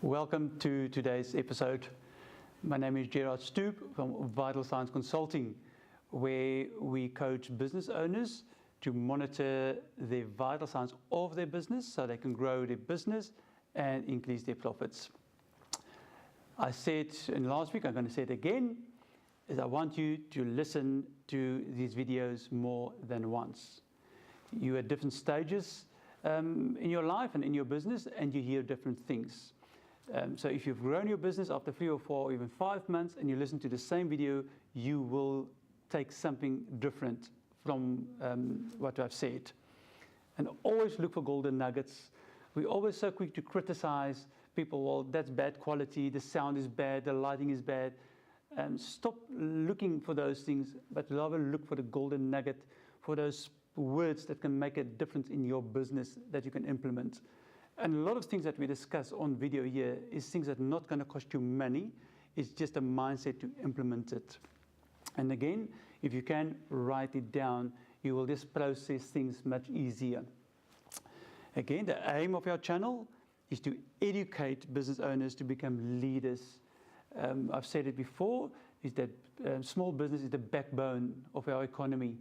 Welcome to today's episode. My name is Gerard Stoop from Vital Signs Consulting, where we coach business owners to monitor the vital signs of their business so they can grow their business and increase their profits. I said in last week, I'm going to say it again, is I want you to listen to these videos more than once. You're at different stages in your life and in your business, and you hear different things. So if you've grown your business after 3 or 4 or even 5 months and you listen to the same video, you will take something different from what I've said. And always look for golden nuggets. We're always so quick to criticize people. Well, that's bad quality, the sound is bad, the lighting is bad. Stop looking for those things, but rather look for the golden nugget, for those words that can make a difference in your business that you can implement. And a lot of things that we discuss on video here is things that are not going to cost you money. It's just a mindset to implement it. And again, if you can write it down, you will just process things much easier. Again, the aim of our channel is to educate business owners to become leaders. I've said it before, is that small business is the backbone of our economy.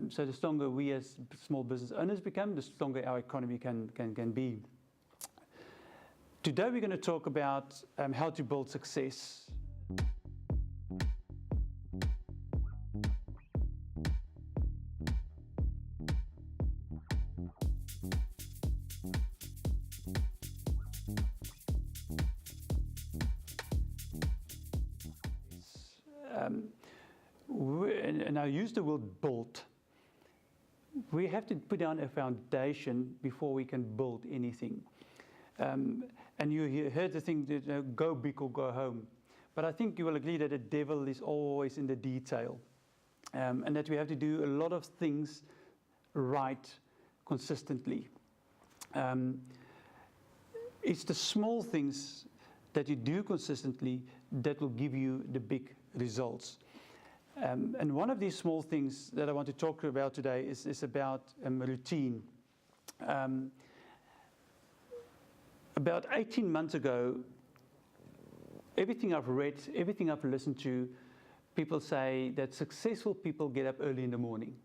So the stronger we as small business owners become, the stronger our economy can be. Today we're going to talk about how to build success. And I use the word build. We have to put down a foundation before we can build anything. And you heard the thing that go big or go home. But I think you will agree that the devil is always in the detail. And that we have to do a lot of things right consistently. It's the small things that you do consistently that will give you the big results. And one of these small things that I want to talk about today is about routine. About 18 months ago, everything I've read, everything I've listened to, people say that successful people get up early in the morning.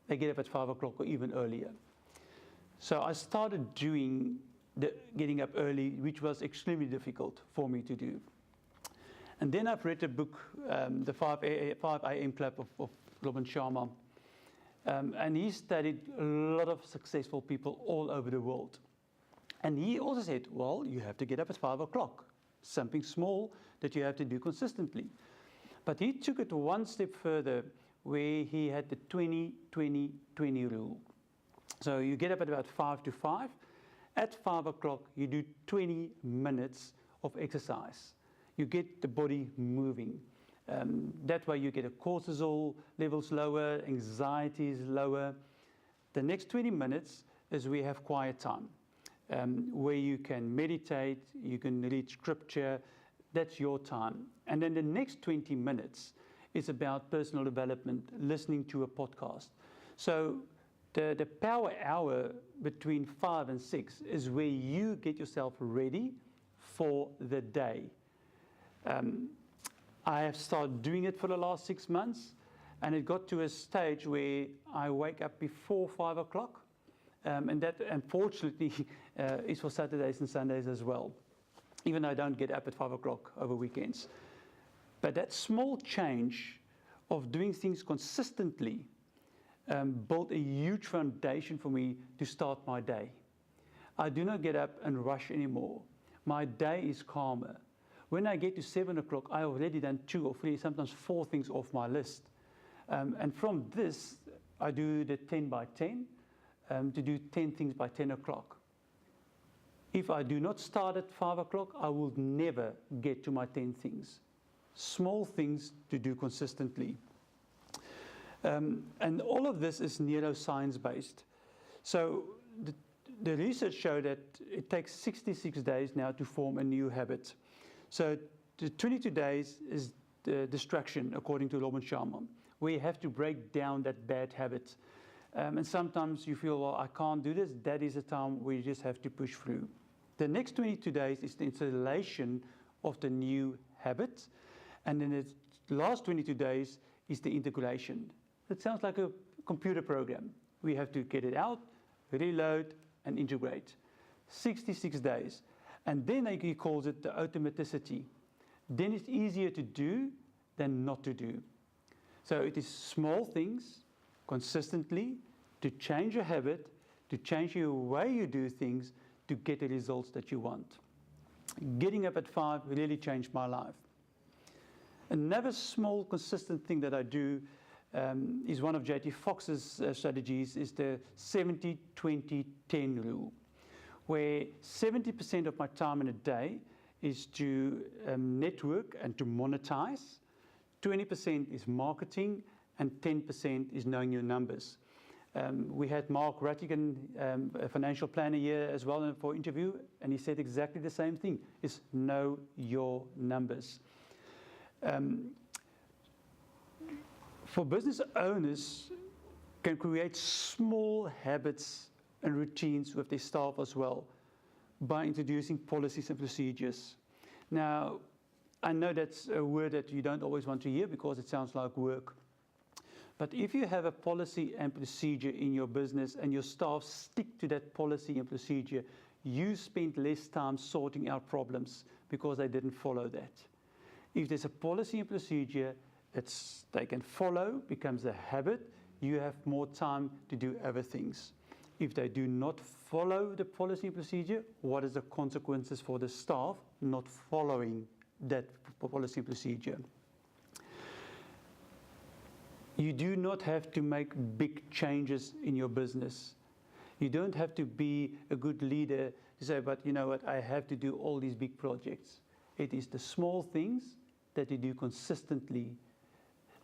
They get up at 5 o'clock or even earlier. So I started doing getting up early, which was extremely difficult for me to do. And then I've read a book, The 5 a.m. Club of Robin Sharma. And he studied a lot of successful people all over the world. And he also said, well, you have to get up at 5 o'clock. Something small that you have to do consistently. But he took it one step further, where he had the 20-20-20 rule. So you get up at about 5 to 5. At 5 o'clock, you do 20 minutes of exercise. You get the body moving. That way you get a cortisol levels lower, anxiety is lower. The next 20 minutes is we have quiet time, where you can meditate, you can read scripture. That's your time. And then the next 20 minutes is about personal development, listening to a podcast. So the power hour between 5 and 6 is where you get yourself ready for the day. I have started doing it for the last 6 months, and it got to a stage where I wake up before 5 o'clock, and that unfortunately is for Saturdays and Sundays as well, even though I don't get up at 5 o'clock over weekends. But that small change of doing things consistently built a huge foundation for me to start my day. I do not get up and rush anymore. My day is calmer. When I get to 7 o'clock, I already done 2 or 3, sometimes 4 things off my list. And from this, I do the 10 by 10, to do 10 things by 10 o'clock. If I do not start at 5 o'clock, I will never get to my 10 things. Small things to do consistently. And all of this is neuroscience based. So the research showed that it takes 66 days now to form a new habit. So the 22 days is the distraction, according to Robin Sharma, where you have to break down that bad habit. And sometimes you feel, well, I can't do this. That is a time where you just have to push through. The next 22 days is the installation of the new habit. And then the last 22 days is the integration. It sounds like a computer program. We have to get it out, reload, and integrate. 66 days. And then he calls it the automaticity. Then it's easier to do than not to do. So it is small things, consistently, to change your habit, to change your way you do things, to get the results that you want. Getting up at 5 really changed my life. Another small, consistent thing that I do is one of J.T. Fox's strategies, is the 70-20-10 rule, where 70% of my time in a day is to network and to monetize, 20% is marketing, and 10% is knowing your numbers. We had Mark Rattigan, a financial planner here as well for interview, and he said exactly the same thing, is know your numbers. For business owners, can create small habits and routines with their staff as well by introducing policies and procedures. Now, I know that's a word that you don't always want to hear because it sounds like work. But if you have a policy and procedure in your business and your staff stick to that policy and procedure, you spend less time sorting out problems because they didn't follow that. If there's a policy and procedure that they can follow, becomes a habit, you have more time to do other things. If they do not follow the policy and procedure, what is the consequences for the staff not following that policy and procedure? You do not have to make big changes in your business. You don't have to be a good leader to say, but you know what, I have to do all these big projects. It is the small things that you do consistently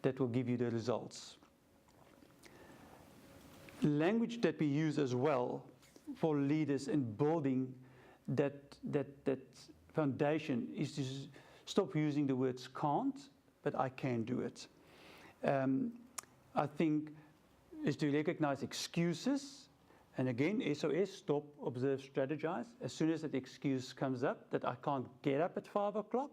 that will give you the results. Language that we use as well for leaders in building that foundation is to stop using the words can't, but I can do it. I think is to recognize excuses, and again, SOS, stop, observe, strategize. As soon as that excuse comes up that I can't get up at 5 o'clock,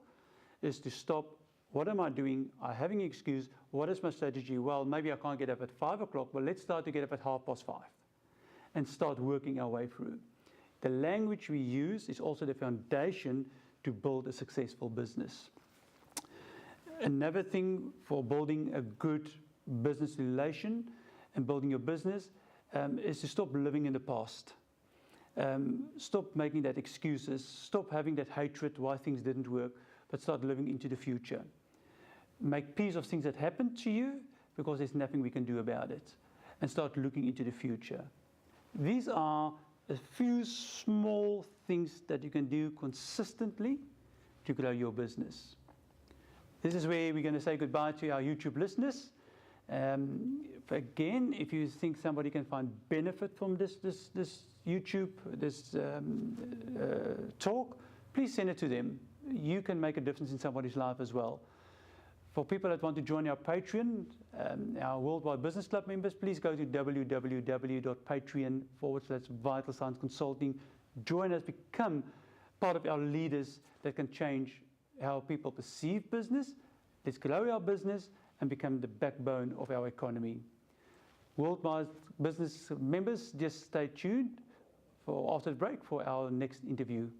is to stop. What am I doing? I'm having an excuse. What is my strategy? Well, maybe I can't get up at 5 o'clock, but let's start to get up at 5:30 and start working our way through. The language we use is also the foundation to build a successful business. Another thing for building a good business relation and building your business is to stop living in the past. Stop making that excuses. Stop having that hatred why things didn't work, but start living into the future. Make peace of things that happened to you because there's nothing we can do about it, and start looking into the future. These are a few small things that you can do consistently to grow your business. This is where we're going to say goodbye to our YouTube listeners. Again, if you think somebody can find benefit from this YouTube, this talk, please send it to them. You can make a difference in somebody's life as well. For people that want to join our Patreon, our Worldwide Business Club members, please go to www.patreon.com/Vital Signs Consulting. Join us, become part of our leaders that can change how people perceive business. Let's grow our business and become the backbone of our economy. Worldwide Business members, just stay tuned for after the break for our next interview.